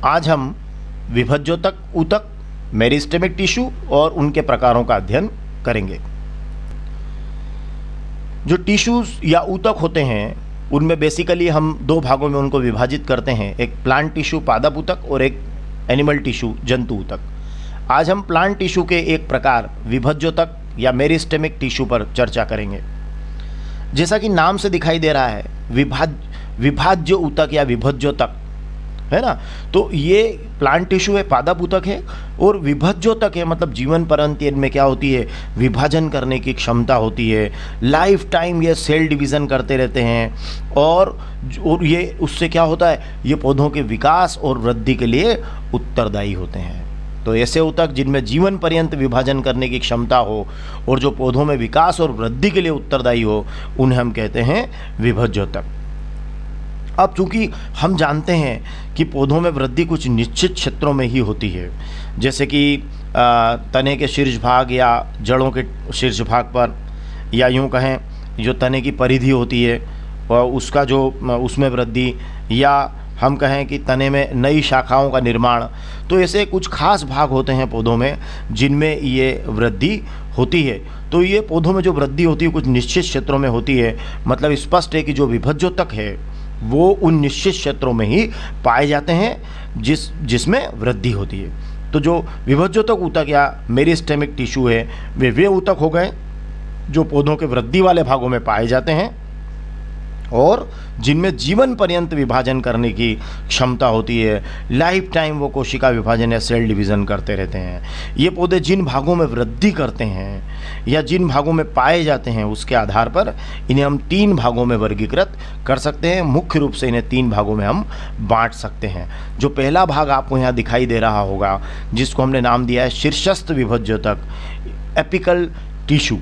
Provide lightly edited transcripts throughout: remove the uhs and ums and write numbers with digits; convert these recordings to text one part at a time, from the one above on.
आज हम विभज्योतक, ऊतक, मेरिस्टेमिक टिश्यू और उनके प्रकारों का अध्ययन करेंगे। जो टिश्यूज या ऊतक होते हैं उनमें बेसिकली हम दो भागों में उनको विभाजित करते हैं, एक प्लांट टिश्यू पादप ऊतक और एक एनिमल टिश्यू जंतु ऊतक। आज हम प्लांट टिश्यू के एक प्रकार विभज्योतक या मेरिस्टेमिक टिश्यू पर चर्चा करेंगे। जैसा कि नाम से दिखाई दे रहा है, विभाज्य ऊतक या विभज्योतक है ना, तो ये प्लांट टिश्यू है, पादप ऊतक है, और विभज्योतक है मतलब जीवन पर्यंत इनमें क्या होती है, विभाजन करने की क्षमता होती है। लाइफ टाइम ये सेल डिवीज़न करते रहते हैं और ये उससे क्या होता है, ये पौधों के विकास और वृद्धि के लिए उत्तरदायी होते हैं। तो ऐसे ऊतक जिनमें जीवन पर्यंत विभाजन करने की क्षमता हो और जो पौधों में विकास और वृद्धि के लिए उत्तरदायी हो, उन्हें हम कहते हैं विभज्योतक। अब चूंकि हम जानते हैं कि पौधों में वृद्धि कुछ निश्चित क्षेत्रों में ही होती है, जैसे कि तने के शीर्ष भाग या जड़ों के शीर्ष भाग पर, या यूं कहें जो तने की परिधि होती है और उसका जो उसमें वृद्धि, या हम कहें कि तने में नई शाखाओं का निर्माण, तो ऐसे कुछ खास भाग होते हैं पौधों में जिनमें ये वृद्धि होती है। तो ये पौधों में जो वृद्धि होती है कुछ निश्चित क्षेत्रों में होती है। मतलब स्पष्ट है कि जो विभज्योतक है वो उन निश्चित क्षेत्रों में ही पाए जाते हैं जिसमें वृद्धि होती है। तो जो विभज्योतक ऊतक या मेरिस्टेमिक टिश्यू है वे ऊतक हो गए जो पौधों के वृद्धि वाले भागों में पाए जाते हैं और जिनमें जीवन पर्यंत विभाजन करने की क्षमता होती है। लाइफ टाइम वो कोशिका विभाजन या सेल डिवीज़न करते रहते हैं। ये पौधे जिन भागों में वृद्धि करते हैं या जिन भागों में पाए जाते हैं उसके आधार पर इन्हें हम 3 भागों में वर्गीकृत कर सकते हैं। मुख्य रूप से इन्हें 3 भागों में हम बांट सकते हैं। जो पहला भाग आपको यहाँ दिखाई दे रहा होगा जिसको हमने नाम दिया है शीर्षस्थ विभज्योतक, एपिकल टिश्यू।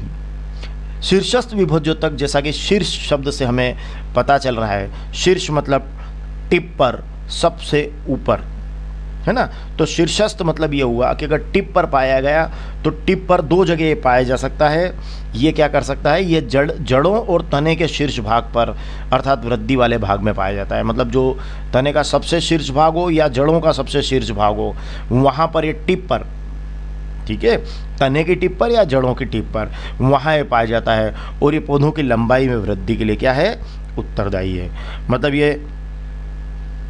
शीर्षस्थ विभज्योतक, जैसा कि शीर्ष शब्द से हमें पता चल रहा है, शीर्ष मतलब टिप पर, सबसे ऊपर, है ना। तो शीर्षस्थ मतलब ये हुआ कि अगर टिप पर पाया गया तो टिप पर 2 जगह पाया जा सकता है। ये क्या कर सकता है, ये जड़ों और तने के शीर्ष भाग पर अर्थात वृद्धि वाले भाग में पाया जाता है। मतलब जो तने का सबसे शीर्ष भाग हो या जड़ों का सबसे शीर्ष भाग हो, वहाँ पर ये टिप पर, ठीक है, तने की टिप पर या जड़ों की टिप पर, वहाँ ये पाया जाता है। और ये पौधों की लंबाई में वृद्धि के लिए क्या है, उत्तरदायी है। मतलब ये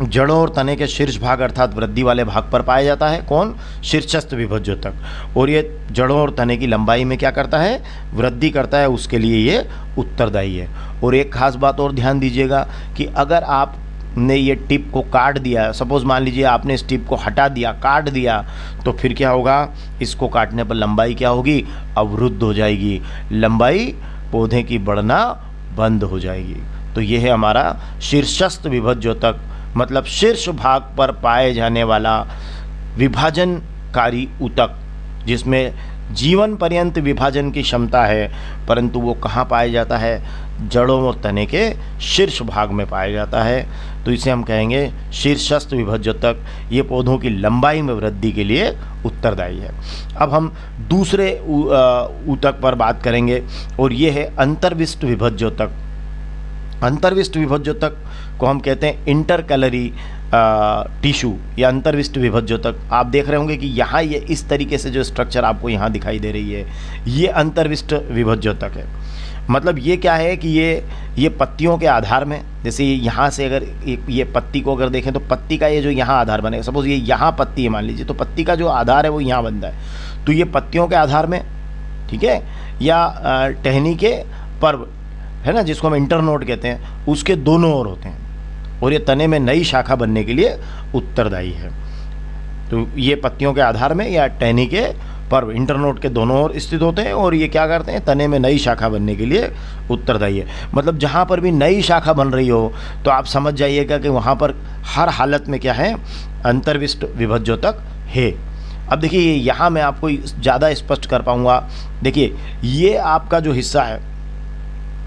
जड़ों और तने के शीर्ष भाग अर्थात वृद्धि वाले भाग पर पाया जाता है। कौन, शीर्षस्थ विभज्योतक। और ये जड़ों और तने की लंबाई में क्या करता है, वृद्धि करता है, उसके लिए ये उत्तरदायी है। और एक खास बात और ध्यान दीजिएगा कि अगर आप ने ये टिप को काट दिया, सपोज मान लीजिए आपने इस टिप को हटा दिया, काट दिया, तो फिर क्या होगा, इसको काटने पर लंबाई क्या होगी, अवरुद्ध हो जाएगी। लंबाई पौधे की बढ़ना बंद हो जाएगी। तो ये है हमारा शीर्षस्थ विभज्योतक, मतलब शीर्ष भाग पर पाए जाने वाला विभाजनकारी ऊतक जिसमें जीवन पर्यंत विभाजन की क्षमता है, परंतु वो कहाँ पाया जाता है, जड़ों और तने के शीर्ष भाग में पाया जाता है। तो इसे हम कहेंगे शीर्षस्थ विभज्योतक। ये पौधों की लंबाई में वृद्धि के लिए उत्तरदायी है। अब हम दूसरे ऊतक पर बात करेंगे और ये है अंतर्विष्ट विभज्योतक। अंतर्विष्ट विभज्योतक को हम कहते हैं इंटरकैलरी टिश्यू या अंतर्विष्ट विभज्योतक। आप देख रहे होंगे कि यहाँ ये इस तरीके से जो स्ट्रक्चर आपको यहाँ दिखाई दे रही है, ये अंतर्विष्ट विभज्योतक है। मतलब ये क्या है कि ये पत्तियों के आधार में, जैसे यहाँ से अगर ये पत्ती को अगर देखें तो पत्ती का ये जो यहाँ आधार बनेगा, सपोज ये यहाँ पत्ती है मान लीजिए, तो पत्ती का जो आधार है वो यहाँ बनता है। तो ये पत्तियों के आधार में, ठीक है, या टहनी के पर्व है ना, जिसको हम इंटरनोड कहते हैं, उसके दोनों ओर होते हैं और ये तने में नई शाखा बनने के लिए उत्तरदायी है। तो ये पत्तियों के आधार में या टहनी के पर्व इंटरनोड के दोनों ओर स्थित होते हैं और ये क्या करते हैं, तने में नई शाखा बनने के लिए उत्तरदायी है। मतलब जहाँ पर भी नई शाखा बन रही हो तो आप समझ जाइएगा कि वहाँ पर हर हालत में क्या है, अंतर्विष्ट विभज्योतक है। अब देखिए यहाँ मैं आपको ज़्यादा स्पष्ट कर पाऊँगा। देखिए ये आपका जो हिस्सा है,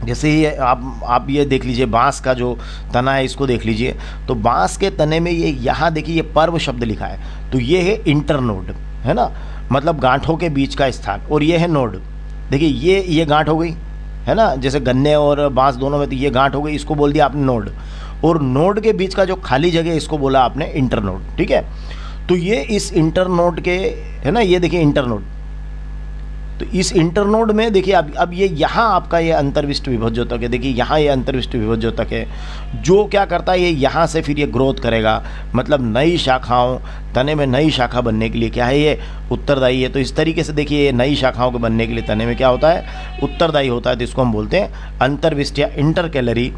जैसे ही आप ये देख लीजिए, बांस का जो तना है इसको देख लीजिए, तो बांस के तने में ये यहाँ देखिए ये पर्व शब्द लिखा है, तो ये है इंटरनोड, है ना, मतलब गांठों के बीच का स्थान। और ये है नोड, देखिए ये गांठ हो गई, है ना, जैसे गन्ने और बांस दोनों में, तो ये गांठ हो गई, इसको बोल दिया आपने नोड। और नोड के बीच का जो खाली जगह, इसको बोला आपने इंटरनोड, ठीक है। तो ये इस इंटरनोड के, है ना, ये देखिए इंटरनोड, तो इस इंटरनोड में देखिए अब ये यहाँ आपका ये अंतर्विष्ट विभज्योतक है। देखिए यहाँ ये अंतर्विष्ट विभज्योतक है, जो क्या करता है, ये यहाँ से फिर ये ग्रोथ करेगा, मतलब नई शाखाओं, तने में नई शाखा बनने के लिए क्या है, ये उत्तरदायी है। तो इस तरीके से देखिए ये नई शाखाओं के बनने के लिए तने में क्या होता है, उत्तरदायी होता है। तो इसको हम बोलते हैं अंतर्विष्ट या इंटरकैलरी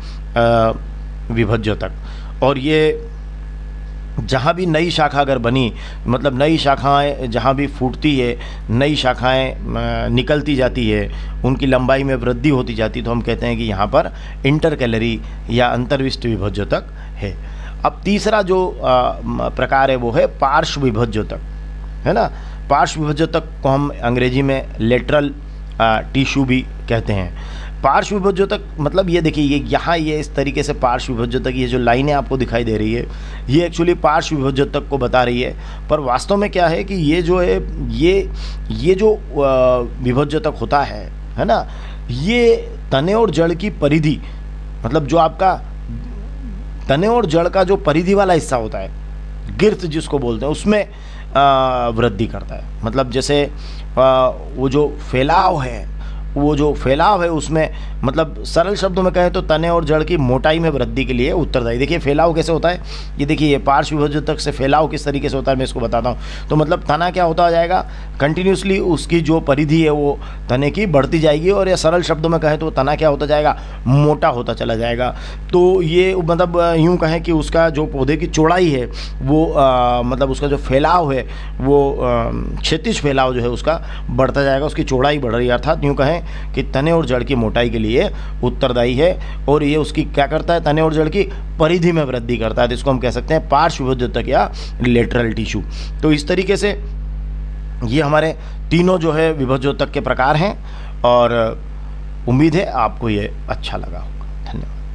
विभज्योतक। और ये जहाँ भी नई शाखा अगर बनी, मतलब नई शाखाएं जहाँ भी फूटती है, नई शाखाएं निकलती जाती है, उनकी लंबाई में वृद्धि होती जाती है, तो हम कहते हैं कि यहाँ पर इंटरकैलरी या अंतर्विष्ट विभज्योतक है। अब तीसरा जो प्रकार है वो है पार्श्व विभज्योतक, है ना। पार्श्व विभज्योतक को हम अंग्रेजी में लेटरल टिश्यू भी कहते हैं। पार्श्व विभज्योतक मतलब ये देखिए, ये यहाँ ये इस तरीके से पार्श्व विभज्योतक, ये जो लाइनें आपको दिखाई दे रही है, ये एक्चुअली पार्श्व विभज्योतक को बता रही है। पर वास्तव में क्या है कि ये जो है, ये जो विभज्योतक होता है ना, ये तने और जड़ की परिधि, मतलब जो आपका तने और जड़ का जो परिधि वाला हिस्सा होता है, गिर्थ जिसको बोलते हैं, उसमें वृद्धि करता है। मतलब जैसे वो जो फैलाव है उसमें, मतलब सरल शब्दों में कहें तो तने और जड़ की मोटाई में वृद्धि के लिए उत्तरदायी। देखिए फैलाव कैसे होता है, ये देखिए ये पार्श्व विभज्योतक से फैलाव किस तरीके से होता है, मैं इसको बताता हूँ। तो मतलब तना क्या होता जाएगा, कंटिन्यूसली उसकी जो परिधि है वो तने की बढ़ती जाएगी, और ये सरल शब्दों में कहें तो तना क्या होता जाएगा, मोटा होता चला जाएगा। तो ये मतलब यूँ कहें कि उसका जो पौधे की चौड़ाई है वो मतलब उसका जो फैलाव है वो क्षैतिज फैलाव जो है उसका बढ़ता जाएगा, उसकी चौड़ाई बढ़ रही है, अर्थात यूँ कहें कि तने और जड़ की मोटाई के लिए उत्तरदायी है। और ये उसकी क्या करता है, तने और जड़ की परिधि में वृद्धि करता है। तो इसको हम कह सकते हैं पार्श्व विभज्योतक या लेटरल टिश्यू। तो इस तरीके से ये हमारे तीनों जो है विभज्योतक के प्रकार हैं, और उम्मीद है आपको ये अच्छा लगा होगा। धन्यवाद।